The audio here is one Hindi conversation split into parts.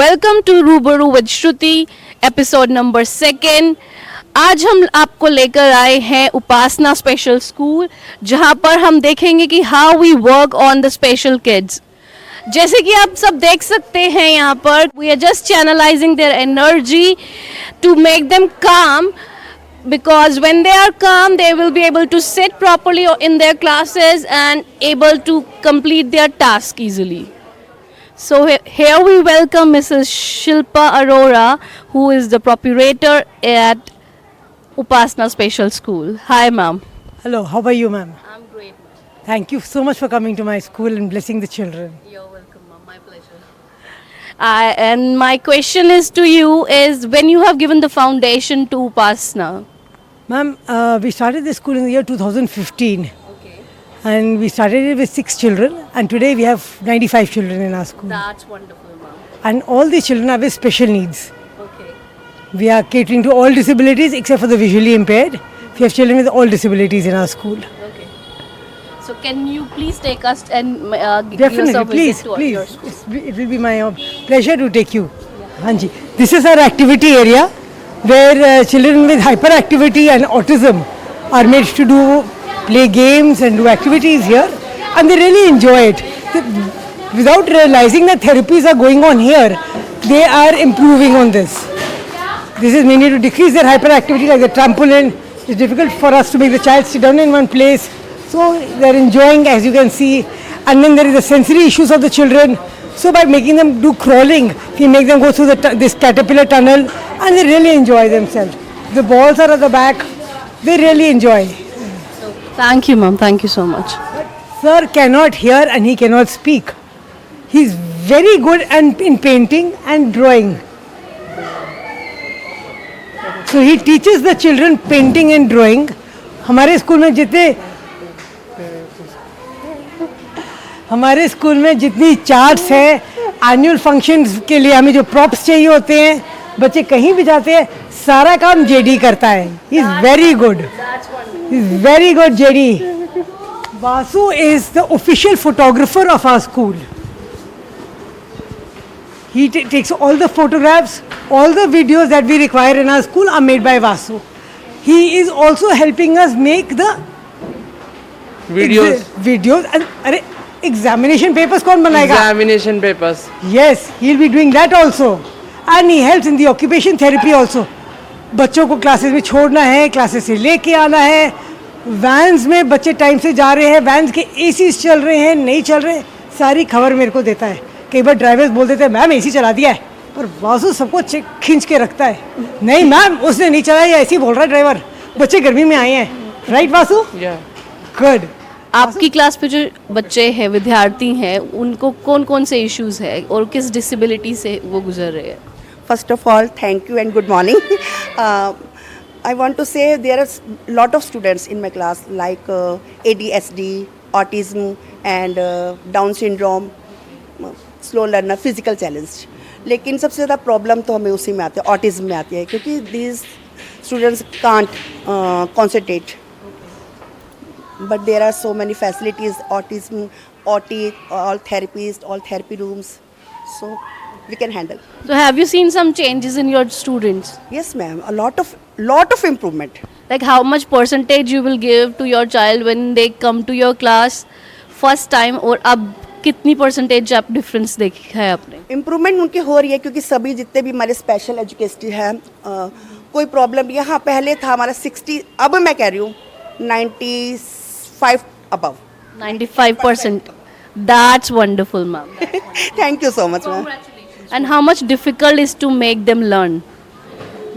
वेलकम टू रूबरू विद श्रुति एपिसोड नंबर 2। आज हम आपको लेकर आए हैं उपासना स्पेशल स्कूल, जहां पर हम देखेंगे कि how we work on the special kids. जैसे कि आप सब देख सकते हैं यहाँ पर, we are just channelizing their energy to make them काम, because when they are calm they will be able to sit properly in their classes and able to complete their task easily. So here we welcome Mrs. Shilpa Arora, who is the proprietor at Upasana Special School. Hi ma'am. Hello, how are you, ma'am? I'm great ma'am. Thank you so much for coming to my school and blessing the children. You're welcome ma'am, my pleasure. And my question is to you is, when you have given the foundation to Upasana. Ma'am, we started the school in the year 2015 Okay. and we started it with 6 children and today we have 95 children in our school. That's wonderful ma'am. And all these children are with special needs. Okay. We are catering to all disabilities except for the visually impaired. We have children with all disabilities in our school. Okay. So can you please take us and give Definitely, us a please, visit to please. your school? It will be my pleasure to take you. Hanji. This is our activity area where children with hyperactivity and autism are made to play games and do activities here, and they really enjoy it. Without realizing that therapies are going on here, they are improving on this. This is mainly to decrease their hyperactivity, like the trampoline. It's difficult for us to make the child sit down in one place. So they're enjoying, as you can see. And then there is the sensory issues of the children. So by making them do crawling, we make them go through this caterpillar tunnel, and they really enjoy themselves. The balls are at the back. They really enjoy. Thank you ma'am, thank you so much. Sir cannot hear and he cannot speak. He's very good in painting and drawing. So he teaches the children painting and drawing. हमारे स्कूल में जितनी चार्ट्स है, एनुअल फंक्शंस के लिए हमें जो प्रॉप्स चाहिए होते हैं, बच्चे कहीं भी जाते हैं, सारा काम जेडी करता है. He is very good. He is very good JD. Vasu is the official photographer of our school. He takes all the photographs, all the videos that we require in our school are made by Vasu. He is also helping us make the videos and examination papers कौन बनाएगा? Examination papers. Yes, he'll be doing that also, and he helps in the occupation therapy also. बच्चों को क्लासेस में छोड़ना है, क्लासेस से लेके आना है, वैन्स में बच्चे टाइम से जा रहे हैं, वैन्स के एसीज चल रहे हैं, नहीं चल रहे, सारी खबर मेरे को देता है. कई बार ड्राइवर्स बोल देते हैं मैम एसी चला दिया है, पर वासु सबको खींच के रखता है. नहीं मैम उसने नहीं चलाया, ऐसे ही बोल रहा है ड्राइवर, बच्चे गर्मी में आए हैं. राइट वासु? गुड. आपकी क्लास पे जो बच्चे हैं, विद्यार्थी हैं, उनको कौन कौन से इश्यूज है और किस डिसेबिलिटी से वो गुजर रहे हैं? First of all, thank you and good morning. I want to say there are lot of students in my class like ADHD, autism and Down syndrome, slow learner, physical challenge. लेकिन सबसे ज़्यादा प्रॉब्लम तो हमें उसी में आती है, ऑटिज्म में आती है, क्योंकि these students can't concentrate. But there are so many facilities, autism, all therapies, all therapy rooms, so we can handle. So have you seen some changes in your students? Yes, ma'am. A lot of improvement. Like how much percentage you will give to your child when they come to your class first time, और अब कितनी परसेंटेज आप डिफरेंस देखा है आपने? इम्प्रूवमेंट उनकी हो रही है, क्योंकि सभी जितने भी हमारे स्पेशल एजुकेशन हैं, कोई प्रॉब्लम यहाँ पहले था हमारा 60, अब मैं कह रही हूँ 95 above. 95%. That's wonderful, ma'am. Thank you so much, ma'am. And how much difficult is to make them learn?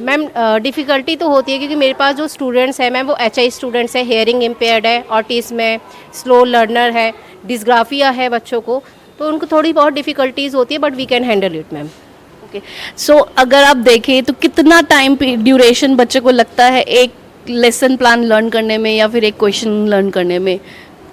Ma'am difficulty तो होती है, क्योंकि मेरे पास जो स्टूडेंट्स हैं मैम वो HI स्टूडेंट्स हैं, हेयरिंग इम्पेयर्ड है, ऑटिज्म है, स्लो लर्नर है, डिस्ग्राफिया है बच्चों को, तो उनको थोड़ी बहुत डिफ़िकल्टीज़ होती है, but we can handle it ma'am. Okay. So अगर आप देखें तो कितना टाइम ड्यूरेशन बच्चे को लगता है एक लेसन प्लान लर्न करने में या फिर एक क्वेश्चन लर्न करने में?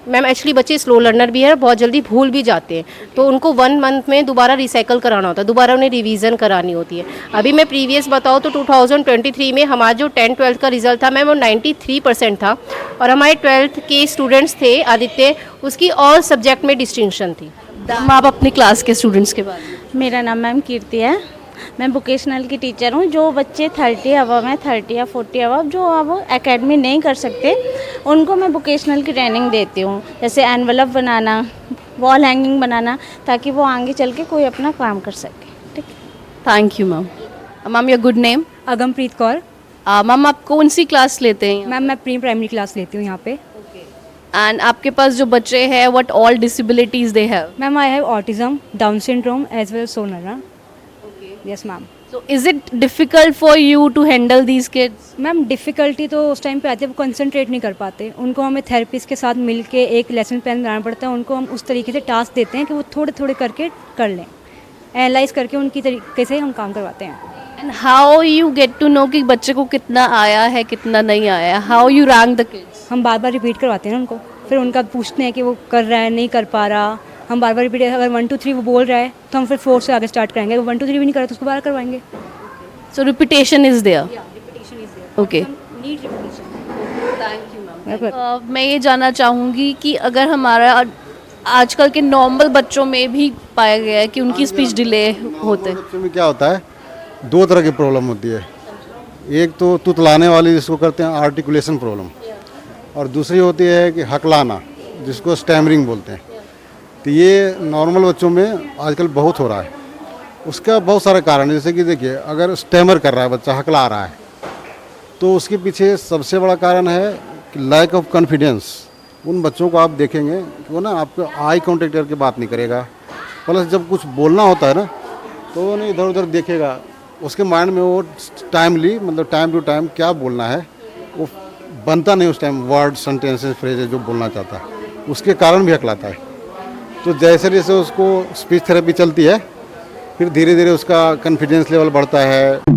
मैम एक्चुअली बच्चे स्लो लर्नर भी है, बहुत जल्दी भूल भी जाते हैं, तो उनको 1 मंथ में दोबारा रिसाइकल कराना होता है, दोबारा उन्हें रिवीजन करानी होती है. अभी मैं प्रीवियस बताऊँ तो 2023 में हमारा जो 10th-12th का रिजल्ट था मैम वो 93% था, और हमारे 12th के स्टूडेंट्स थे आदित्य, उसकी ऑल सब्जेक्ट में डिस्टिंक्शन थी. आप अपनी क्लास के स्टूडेंट्स के बारे में? मेरा नाम मैम कीर्ति है। मैं वोकेशनल की टीचर हूँ। जो बच्चे 30 अबव हैं, 30 या 40 अबव, जो अब एकेडमी नहीं कर सकते, उनको मैं वोकेशनल की ट्रेनिंग देती हूँ। जैसे एनवलप बनाना, वॉल हैंगिंग बनाना, ताकि वो आगे चल के कोई अपना काम कर सके। ठीक है, thank you ma'am. Ma'am your good name? Agampreet Kaur. Ma'am आप कौन सी क्लास लेते हैं? मैम मैं प्री प्राइमरी क्लास लेती हूँ यहाँ पे। एंड आपके पास जो बच्चे हैं what all disabilities they have? Ma'am I have autism, Down syndrome as well सोनरा। Yes ma'am. So is it difficult for you to handle these kids? Ma'am difficulty तो उस टाइम पे आती है, वो कंसंट्रेट नहीं कर पाते। उनको हमें थेरेपिस्ट के साथ मिल के एक लेसन प्लान बनाना पड़ता है। उनको हम उस तरीके से टास्क देते हैं कि वो थोड़े थोड़े करके कर लें। एनालाइज करके उनकी तरीके से हम काम करवाते हैं। And how you get to know कि बच्चे को कितना आया है कितना नहीं आया? How you rank the kids? हम बार बार रिपीट करवाते हैं उनको, फिर उनका पूछते हैं कि वो कर रहा है नहीं कर पा रहा। हम बार बार रिपीट, अगर 1 2 3 वो बोल रहा है तो हम फिर 4 से आगे स्टार्ट करेंगे। वो 1 2 3 भी नहीं कर रहा तो उसको बार करवाएंगे। सो रिपीटेशन इज देयर? ओके, मैं ये जानना चाहूँगी कि अगर हमारा आजकल के नॉर्मल बच्चों में भी पाया गया है कि उनकी स्पीच डिले होते हैं। बच्चों में क्या होता है, 2 तरह की प्रॉब्लम होती है। एक तो तुतलाने वाली जिसको करते हैं आर्टिकुलेशन प्रॉब्लम, और दूसरी होती है कि हकलाना जिसको स्टैमरिंग बोलते हैं। तो ये नॉर्मल बच्चों में आजकल बहुत हो रहा है। उसका बहुत सारे कारण है। जैसे कि देखिए, अगर स्टैमर कर रहा है बच्चा, हकला रहा है, तो उसके पीछे सबसे बड़ा कारण है कि लैक ऑफ कॉन्फिडेंस। उन बच्चों को आप देखेंगे कि वो ना आपको आई कॉन्टेक्ट करके बात नहीं करेगा, प्लस जब कुछ बोलना होता है ना तो वो नहीं इधर उधर देखेगा। उसके माइंड में वो टाइमली, मतलब टाइम टू टाइम क्या बोलना है वो बनता नहीं उस टाइम, वर्ड सेंटेंसेस फ्रेजेस जो बोलना चाहता है, उसके कारण भी हकलाता है। तो जैसे जैसे उसको स्पीच थेरेपी चलती है, फिर धीरे धीरे उसका कॉन्फिडेंस लेवल बढ़ता है।